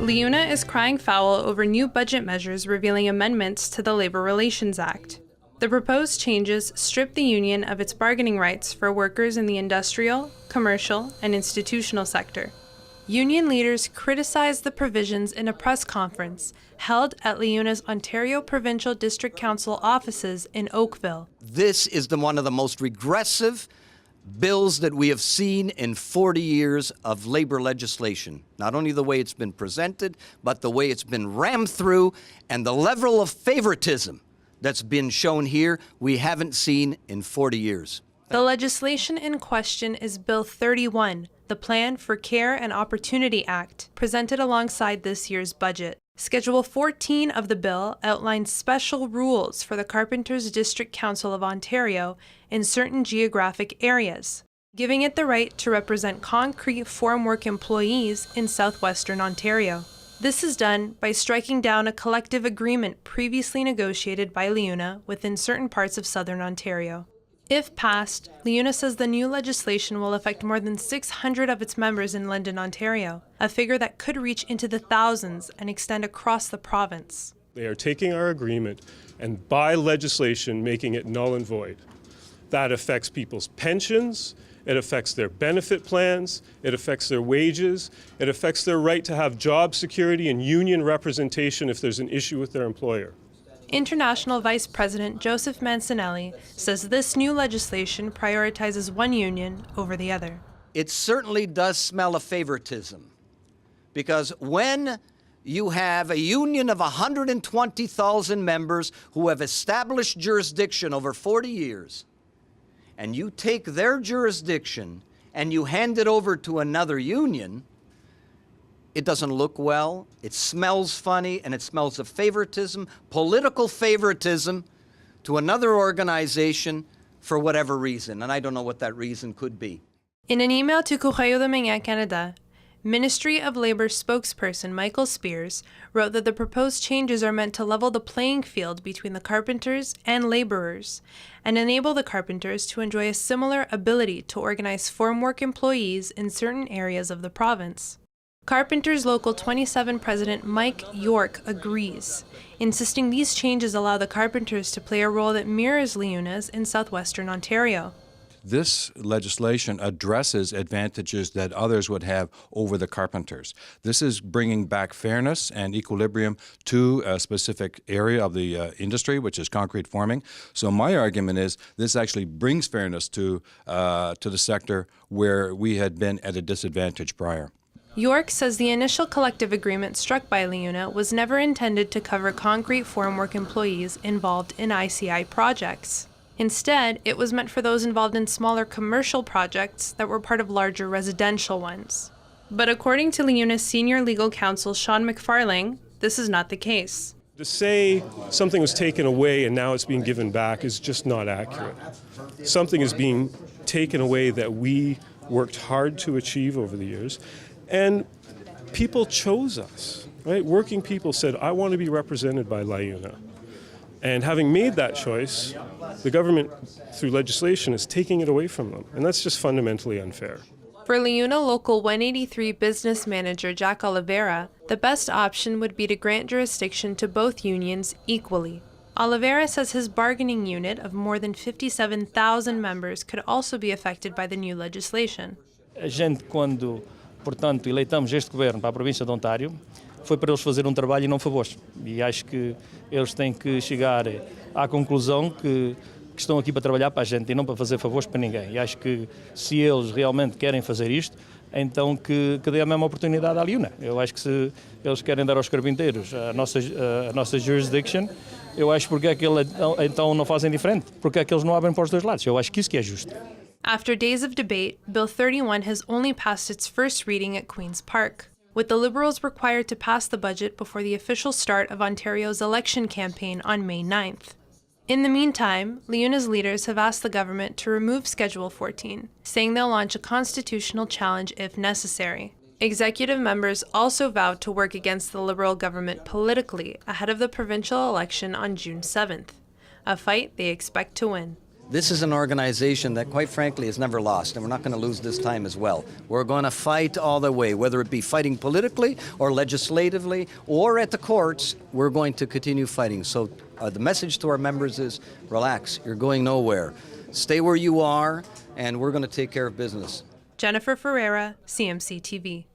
LiUNA is crying foul over new budget measures revealing amendments to the Labor Relations Act. The proposed changes strip the union of its bargaining rights for workers in the industrial, commercial, and institutional sector. Union leaders criticized the provisions in a press conference held at LiUNA's Ontario Provincial District Council offices in Oakville. This is one of the most regressive bills that we have seen in 40 years of labor legislation. Not only the way it's been presented, but the way it's been rammed through, and the level of favoritism that's been shown here, we haven't seen in 40 years. The legislation in question is Bill 31, the Plan for Care and Opportunity Act, presented alongside this year's budget. Schedule 14 of the bill outlines special rules for the Carpenters District Council of Ontario in certain geographic areas, giving it the right to represent concrete formwork employees in southwestern Ontario. This is done by striking down a collective agreement previously negotiated by LiUNA within certain parts of southern Ontario. If passed, LiUNA says the new legislation will affect more than 600 of its members in London, Ontario, a figure that could reach into the thousands and extend across the province. They are taking our agreement and by legislation making it null and void. That affects people's pensions, it affects their benefit plans, it affects their wages, it affects their right to have job security and union representation if there's an issue with their employer. International Vice President Joseph Mancinelli says this new legislation prioritizes one union over the other. It certainly does smell of favoritism, because when you have a union of 120,000 members who have established jurisdiction over 40 years, and you take their jurisdiction and you hand it over to another union, it doesn't look well, it smells funny, and it smells of favoritism, political favoritism to another organization for whatever reason, and I don't know what that reason could be. In an email to Correio de Manhã, Canada, Ministry of Labour spokesperson Michael Spears wrote that the proposed changes are meant to level the playing field between the carpenters and labourers and enable the carpenters to enjoy a similar ability to organize formwork employees in certain areas of the province. Carpenters Local 27 President Mike York agrees, insisting these changes allow the carpenters to play a role that mirrors LiUNA's in southwestern Ontario. This legislation addresses advantages that others would have over the carpenters. This is bringing back fairness and equilibrium to a specific area of the industry, which is concrete forming. So my argument is this actually brings fairness to the sector where we had been at a disadvantage prior. York says the initial collective agreement struck by LiUNA was never intended to cover concrete formwork employees involved in ICI projects. Instead, it was meant for those involved in smaller commercial projects that were part of larger residential ones. But according to LiUNA's senior legal counsel Sean McFarling, this is not the case. To say something was taken away and now it's being given back is just not accurate. Something is being taken away that we worked hard to achieve over the years. And people chose us, right? Working people said, I want to be represented by LiUNA. And having made that choice, the government, through legislation, is taking it away from them. And that's just fundamentally unfair. For LiUNA Local 183 business manager Jack Oliveira, the best option would be to grant jurisdiction to both unions equally. Oliveira says his bargaining unit of more than 57,000 members could also be affected by the new legislation. Portanto, eleitamos este governo para a província de Ontário, foi para eles fazer trabalho e não favores. E acho que eles têm que chegar à conclusão que estão aqui para trabalhar para a gente e não para fazer favores para ninguém. E acho que se eles realmente querem fazer isto, então que dê a mesma oportunidade à LiUNA. Eu acho que se eles querem dar aos carpinteiros a nossa jurisdiction, eu acho porque é que eles então não fazem diferente, porque é que eles não abrem para os dois lados. Eu acho que isso que é justo. After days of debate, Bill 31 has only passed its first reading at Queen's Park, with the Liberals required to pass the budget before the official start of Ontario's election campaign on May 9th. In the meantime, LiUNA's leaders have asked the government to remove Schedule 14, saying they'll launch a constitutional challenge if necessary. Executive members also vowed to work against the Liberal government politically ahead of the provincial election on June 7th, a fight they expect to win. This is an organization that, quite frankly, has never lost, and we're not going to lose this time as well. We're going to fight all the way, whether it be fighting politically or legislatively or at the courts, we're going to continue fighting. So the message to our members is, relax, you're going nowhere. Stay where you are, and we're going to take care of business. Jennifer Ferreira, CMC TV.